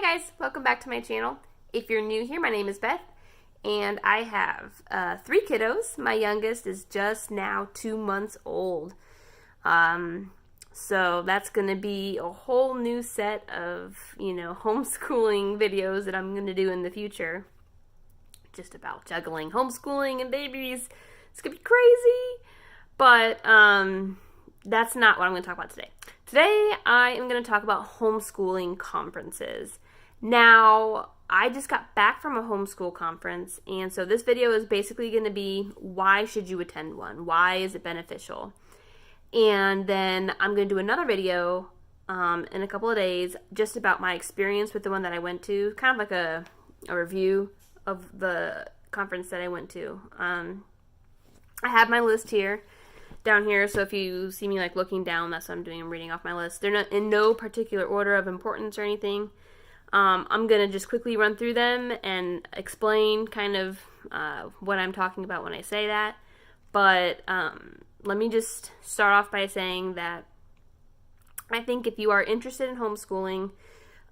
Hi guys, welcome back to my channel. If you're new here, my name is Beth, and I have 3 kiddos. My youngest is just now 2 months old. So that's going to be a whole new set of, homeschooling videos that I'm going to do in the future. Just about juggling homeschooling and babies. It's going to be crazy. But that's not what I'm going to talk about today. Today, I am going to talk about homeschooling conferences. Now, I just got back from a homeschool conference, and so this video is basically going to be, why should you attend one? Why is it beneficial? And then I'm going to do another video in a couple of days just about my experience with the one that I went to, kind of like a review of the conference that I went to. I have my list here. Down here, so if you see me looking down, that's what I'm doing. I'm reading off my list. They're not in no particular order of importance or anything. I'm gonna just quickly run through them and explain kind of what I'm talking about when I say that. But let me just start off by saying that I think if you are interested in homeschooling,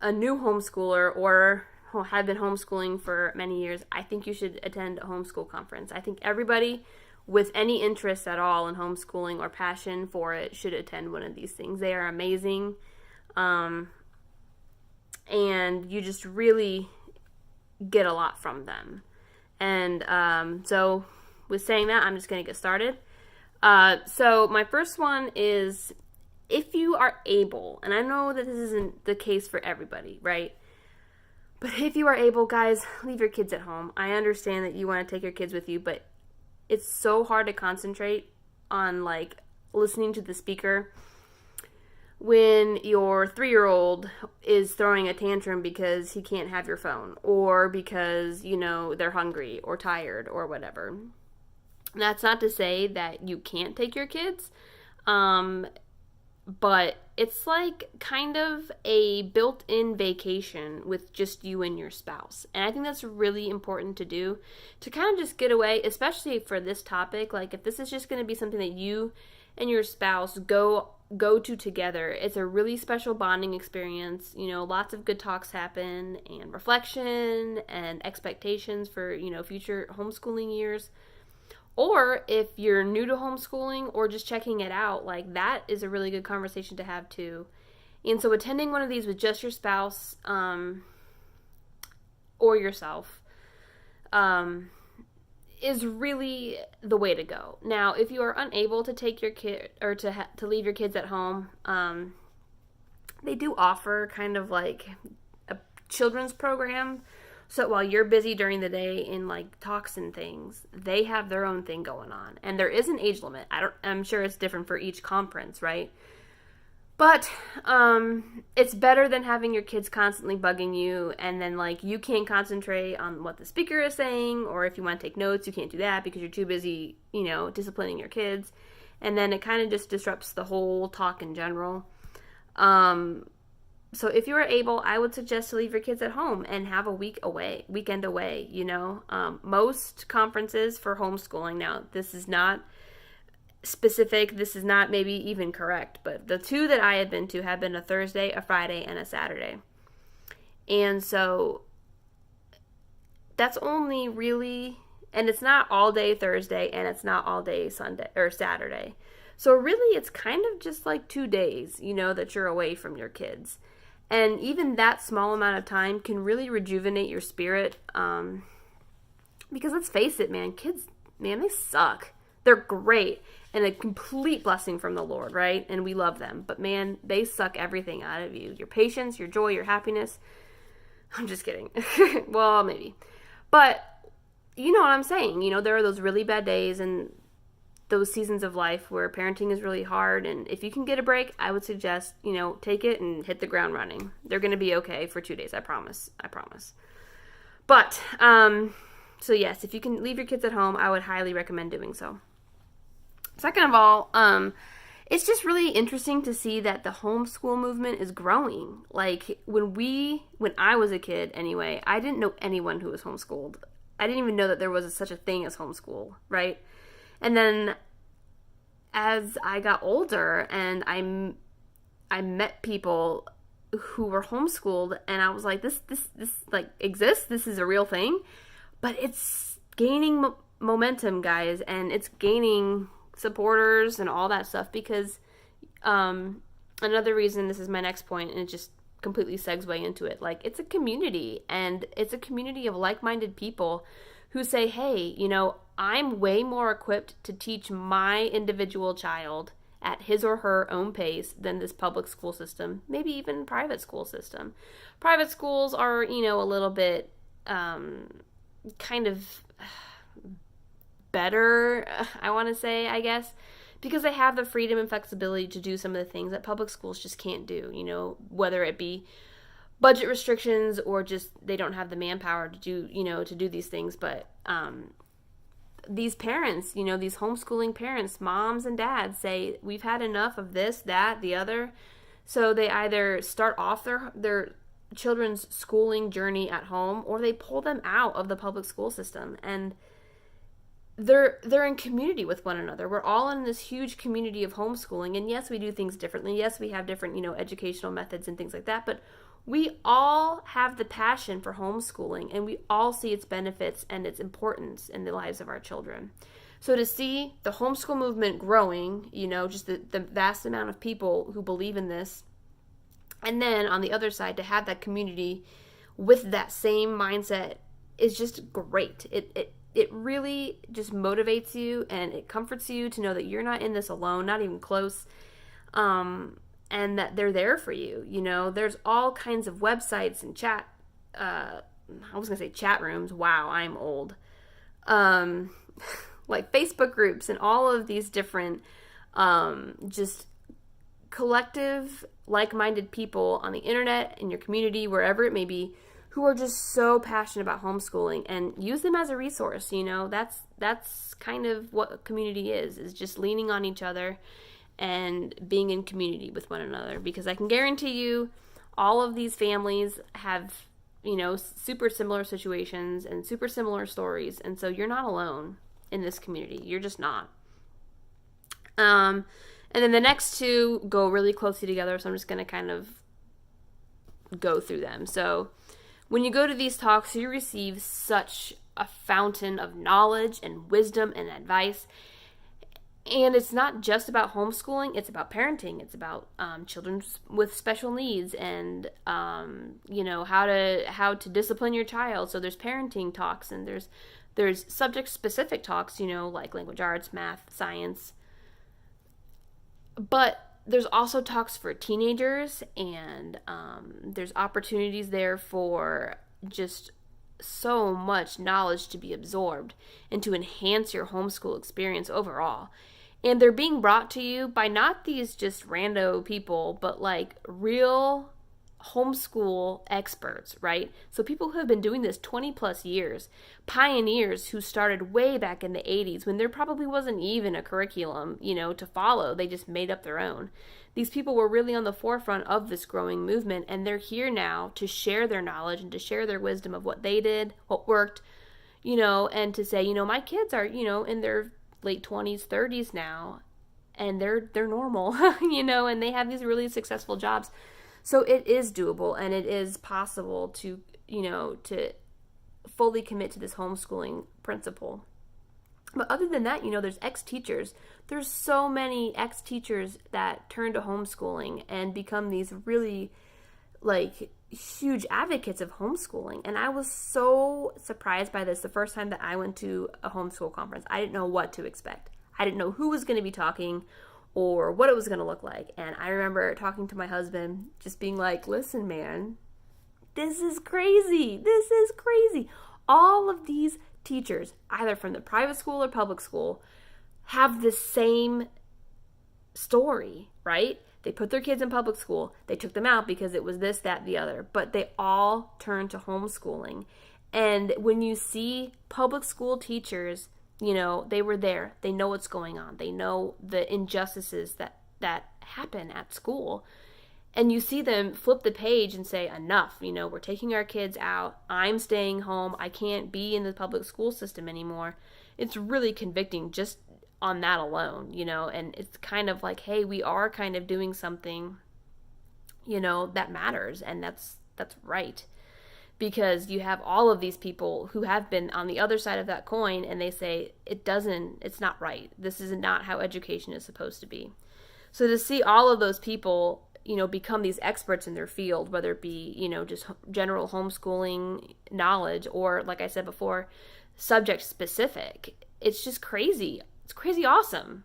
a new homeschooler, or have been homeschooling for many years, I think you should attend a homeschool conference. I think everybody with any interest at all in homeschooling or passion for it should attend one of these things. They are amazing. And you just really get a lot from them. And so with saying that, I'm just going to get started. So my first one is, if you are able, and I know that this isn't the case for everybody, right? But if you are able, guys, leave your kids at home. I understand that you want to take your kids with you, but it's so hard to concentrate on listening to the speaker when your 3-year-old is throwing a tantrum because he can't have your phone, or because they're hungry or tired or whatever. That's not to say that you can't take your kids, but it's kind of a built-in vacation with just you and your spouse. And I think that's really important to do, to kind of just get away, especially for this topic. If this is just going to be something that you and your spouse go to together, it's a really special bonding experience. Lots of good talks happen, and reflection and expectations for, future homeschooling years. Or if you're new to homeschooling or just checking it out, that is a really good conversation to have too. And so attending one of these with just your spouse or yourself is really the way to go. Now, if you are unable to take your kid, or to leave your kids at home, they do offer kind of a children's program. So while you're busy during the day in talks and things, they have their own thing going on. And there is an age limit. I'm sure it's different for each conference, right? But it's better than having your kids constantly bugging you, and then you can't concentrate on what the speaker is saying, or if you want to take notes, you can't do that because you're too busy, disciplining your kids. And then it kind of just disrupts the whole talk in general. So if you are able, I would suggest to leave your kids at home and have a weekend away, Most conferences for homeschooling, now this is not specific, this is not maybe even correct, but the 2 that I have been to have been a Thursday, a Friday, and a Saturday. And so that's only really, and it's not all day Thursday, and it's not all day Sunday or Saturday. So really it's kind of just 2 days, that you're away from your kids. And even that small amount of time can really rejuvenate your spirit. Because let's face it, man, kids, they suck. They're great and a complete blessing from the Lord, right? And we love them. But man, they suck everything out of you. Your patience, your joy, your happiness. I'm just kidding. Well, maybe. But you know what I'm saying. There are those really bad days and those seasons of life where parenting is really hard, and if you can get a break, I would suggest, take it and hit the ground running. They're going to be okay for 2 days, I promise. But, so yes, if you can leave your kids at home, I would highly recommend doing so. Second of all, it's just really interesting to see that the homeschool movement is growing. When I was a kid anyway, I didn't know anyone who was homeschooled. I didn't even know that there was such a thing as homeschool, right? And then as I got older and I met people who were homeschooled, and I was like, this like exists. This is a real thing, but it's gaining momentum, guys, and it's gaining supporters and all that stuff because another reason, this is my next point, and it just completely segue into it. Like, it's a community, and it's a community of like-minded people who say, hey, I'm way more equipped to teach my individual child at his or her own pace than this public school system, maybe even private school system. Private schools are, a little bit kind of better, I want to say, I guess, because they have the freedom and flexibility to do some of the things that public schools just can't do, whether it be budget restrictions or just they don't have the manpower to do these things. But these parents, these homeschooling parents, moms and dads, say, we've had enough of this, that, the other. So they either start off their children's schooling journey at home, or they pull them out of the public school system. And they're in community with one another. We're all in this huge community of homeschooling. And yes, we do things differently. Yes, we have different, educational methods and things like that. But we all have the passion for homeschooling, and we all see its benefits and its importance in the lives of our children. So to see the homeschool movement growing, just the vast amount of people who believe in this, and then on the other side, to have that community with that same mindset is just great. It really just motivates you, and it comforts you to know that you're not in this alone, not even close. And that they're there for you. There's all kinds of websites and chat, I was going to say chat rooms. Wow, I'm old. Like Facebook groups and all of these different, just collective, like-minded people on the internet, in your community, wherever it may be, who are just so passionate about homeschooling, and use them as a resource. That's kind of what a community is just leaning on each other and being in community with one another, because I can guarantee you all of these families have, super similar situations and super similar stories, and so you're not alone in this community. You're just not. And then the next two go really closely together, so I'm just going to kind of go through them. So when you go to these talks, you receive such a fountain of knowledge and wisdom and advice. And it's not just about homeschooling, it's about parenting. It's about children with special needs and, how to discipline your child. So there's parenting talks, and there's subject-specific talks, like language arts, math, science. But there's also talks for teenagers, and there's opportunities there for just so much knowledge to be absorbed and to enhance your homeschool experience overall. And they're being brought to you by not these just rando people, but like real homeschool experts, right? So people who have been doing this 20 plus years, pioneers who started way back in the 80s when there probably wasn't even a curriculum, to follow. They just made up their own. These people were really on the forefront of this growing movement, and they're here now to share their knowledge and to share their wisdom of what they did, what worked, and to say, my kids are, in their late 20s, 30s now, and they're normal, and they have these really successful jobs. So it is doable, and it is possible to, to fully commit to this homeschooling principle. But other than that, there's ex-teachers. There's so many ex-teachers that turn to homeschooling and become these really, huge advocates of homeschooling. And I was so surprised by this the first time that I went to a homeschool conference. I didn't know what to expect. I didn't know who was going to be talking or what it was going to look like. And I remember talking to my husband, just being like, listen, man, this is crazy. This is crazy. All of these teachers, either from the private school or public school, have the same story, right? They put their kids in public school. They took them out because it was this, that, the other. But they all turned to homeschooling. And when you see public school teachers, they were there. They know what's going on. They know the injustices that happen at school. And you see them flip the page and say, enough, we're taking our kids out. I'm staying home. I can't be in the public school system anymore. It's really convicting just on that alone, and it's kind of like, hey, we are kind of doing something, that matters, and that's right. Because you have all of these people who have been on the other side of that coin, and they say it's not right. This is not how education is supposed to be. So to see all of those people, become these experts in their field, whether it be, just general homeschooling knowledge or, like I said before, subject specific, it's just crazy. It's crazy awesome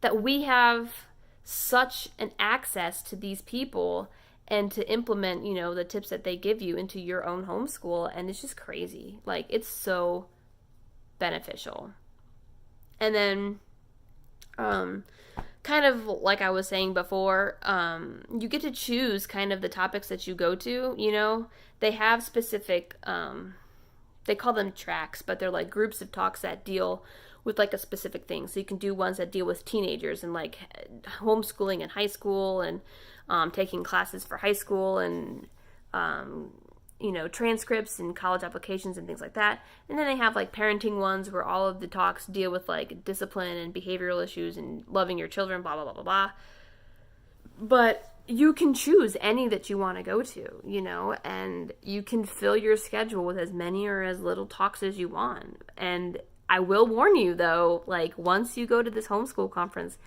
that we have such an access to these people and to implement, the tips that they give you into your own homeschool. And it's just crazy. Like, it's so beneficial. And then, kind of like I was saying before, you get to choose kind of the topics that you go to. They have specific, they call them tracks, but they're like groups of talks that deal with like a specific thing. So you can do ones that deal with teenagers and like homeschooling in high school, and taking classes for high school, and transcripts and college applications and things like that. And then they have like parenting ones where all of the talks deal with like discipline and behavioral issues and loving your children, blah, blah, blah, blah, blah. But you can choose any that you want to go to, and you can fill your schedule with as many or as little talks as you want. And I will warn you though, like once you go to this homeschool conference,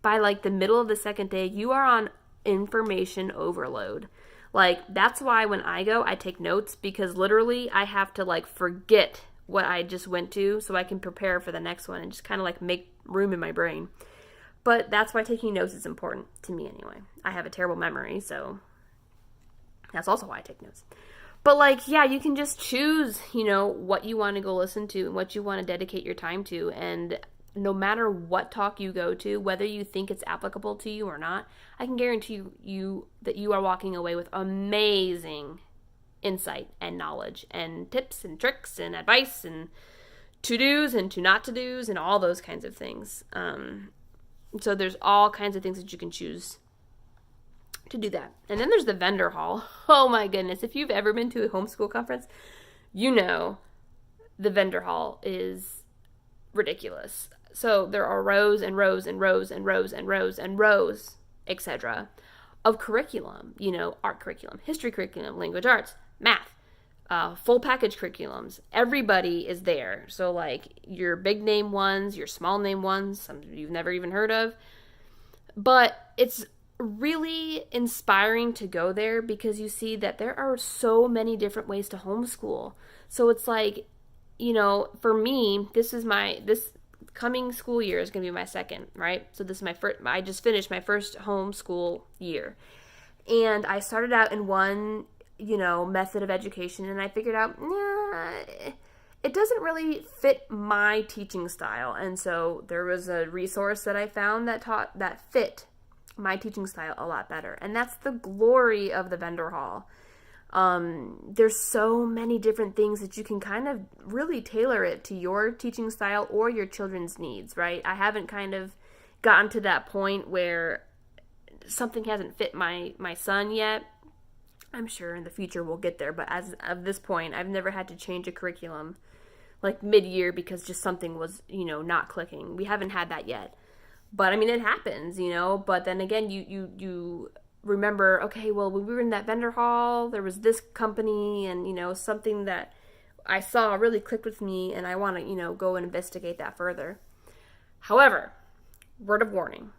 by like the middle of the second day, you are on information overload. Like, that's why when I go, I take notes, because literally I have to like forget what I just went to so I can prepare for the next one and just kind of like make room in my brain. But that's why taking notes is important to me anyway. I have a terrible memory, so that's also why I take notes. But like, yeah, you can just choose, what you want to go listen to and what you want to dedicate your time to. And no matter what talk you go to, whether you think it's applicable to you or not, I can guarantee you that you are walking away with amazing insight and knowledge and tips and tricks and advice and to-dos and to-not-to-dos and all those kinds of things. So there's all kinds of things that you can choose to do that. And then there's the vendor hall. Oh my goodness. If you've ever been to a homeschool conference, the vendor hall is ridiculous. So there are rows and rows and rows and rows and rows and rows, etc., of curriculum, art curriculum, history curriculum, language arts, math, full package curriculums. Everybody is there. So like your big name ones, your small name ones, some you've never even heard of. But it's really inspiring to go there because you see that there are so many different ways to homeschool. So it's like, for me, this coming school year is going to be my second, right? So this is my first, I just finished my first homeschool year. And I started out in one, method of education, and I figured out, it doesn't really fit my teaching style. And so there was a resource that I found that fit my teaching style a lot better. And that's the glory of the vendor hall. There's so many different things that you can kind of really tailor it to your teaching style or your children's needs, right? I haven't kind of gotten to that point where something hasn't fit my son yet. I'm sure in the future we'll get there, but as of this point, I've never had to change a curriculum like mid-year because just something was, not clicking. We haven't had that yet. But I mean, it happens, but then again, you remember, okay, well, when we were in that vendor hall, there was this company and, something that I saw really clicked with me and I want to, go and investigate that further. However, word of warning,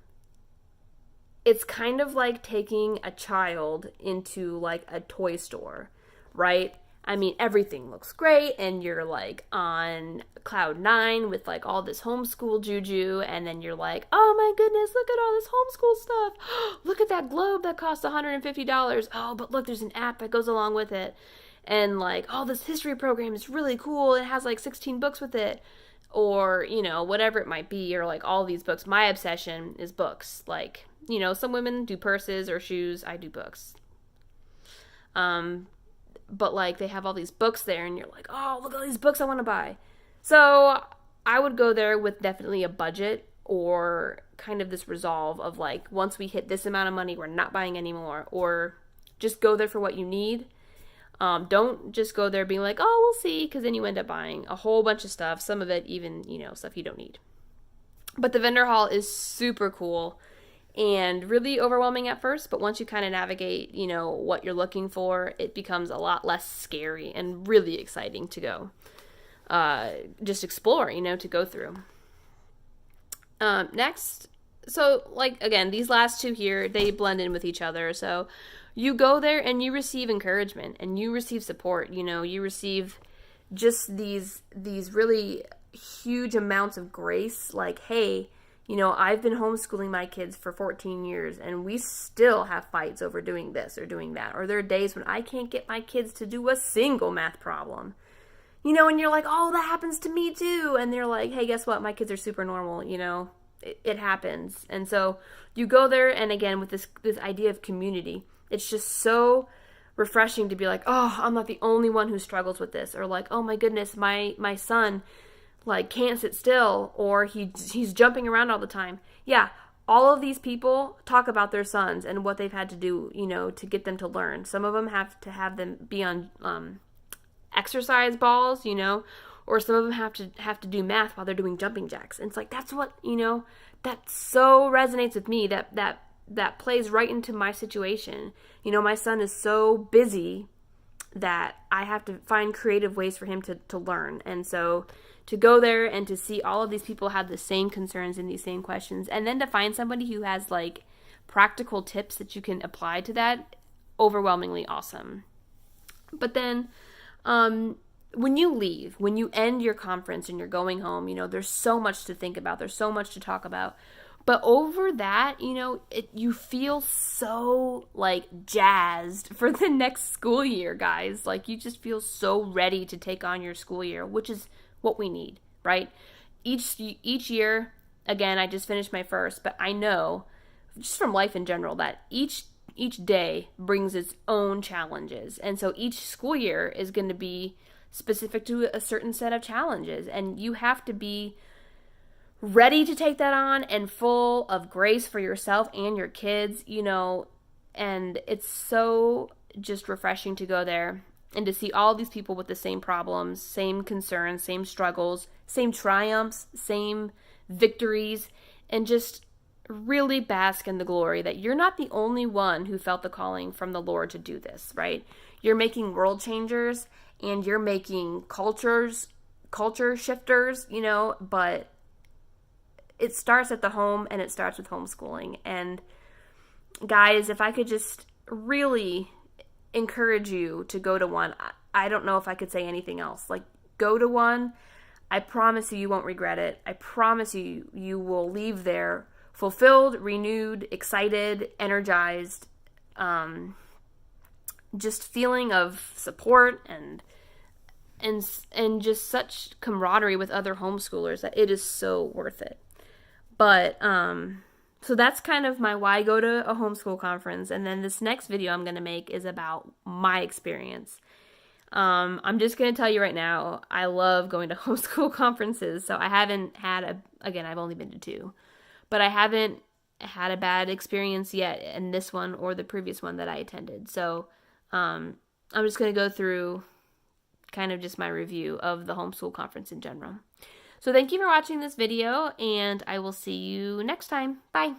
it's kind of like taking a child into like a toy store, right? I mean, everything looks great and you're like on cloud 9 with like all this homeschool juju, and then you're like, oh my goodness, look at all this homeschool stuff. Look at that globe that costs $150. Oh, but look, there's an app that goes along with it. And like, oh, this history program is really cool. It has like 16 books with it. Or, whatever it might be, or like all these books. My obsession is books. Like, some women do purses or shoes. I do books. But like they have all these books there and you're like, oh, look at all these books I want to buy. So I would go there with definitely a budget or kind of this resolve of like, once we hit this amount of money, we're not buying anymore, or just go there for what you need. Don't just go there being like, oh, we'll see, because then you end up buying a whole bunch of stuff, some of it even, stuff you don't need. But the vendor hall is super cool. and really overwhelming at first, but once you kind of navigate, what you're looking for, it becomes a lot less scary and really exciting to go just explore, to go through. Next, so like again, these last two here, they blend in with each other. So you go there and you receive encouragement and you receive support. You receive just these really huge amounts of grace. Like, hey, I've been homeschooling my kids for 14 years and we still have fights over doing this or doing that. Or there are days when I can't get my kids to do a single math problem. And you're like, oh, that happens to me too. And they're like, hey, guess what? My kids are super normal, it happens. And so you go there, and again, with this idea of community, it's just so refreshing to be like, oh, I'm not the only one who struggles with this. Or like, oh my goodness, my son like can't sit still, or he's jumping around all the time. Yeah, all of these people talk about their sons and what they've had to do, to get them to learn. Some of them have to have them be on exercise balls, or some of them have to do math while they're doing jumping jacks. And it's like, that's what, that so resonates with me, that plays right into my situation. My son is so busy that I have to find creative ways for him to learn. And so to go there and to see all of these people have the same concerns and these same questions, and then to find somebody who has like practical tips that you can apply to that, overwhelmingly awesome. But then when you end your conference and you're going home, there's so much to think about. There's so much to talk about. But over that, you feel so like jazzed for the next school year, guys. Like you just feel so ready to take on your school year, which is what we need, right? Each year, again, I just finished my first, but I know just from life in general that each day brings its own challenges. And so each school year is going to be specific to a certain set of challenges. And you have to be ready to take that on and full of grace for yourself and your kids, and it's so just refreshing to go there and to see all these people with the same problems, same concerns, same struggles, same triumphs, same victories, and just really bask in the glory that you're not the only one who felt the calling from the Lord to do this, right? You're making world changers and you're making culture shifters, but it starts at the home and it starts with homeschooling. And guys, if I could just really encourage you to go to one, I don't know if I could say anything else. Like, go to one. I promise you won't regret it. I promise you will leave there fulfilled, renewed, excited, energized, just feeling of support and just such camaraderie with other homeschoolers that it is so worth it. But so that's kind of my why go to a homeschool conference. And then this next video I'm going to make is about my experience. I'm just going to tell you right now, I love going to homeschool conferences. So I haven't had again, I've only been to 2. But I haven't had a bad experience yet in this one or the previous one that I attended. So I'm just going to go through kind of just my review of the homeschool conference in general. So thank you for watching this video, and I will see you next time. Bye.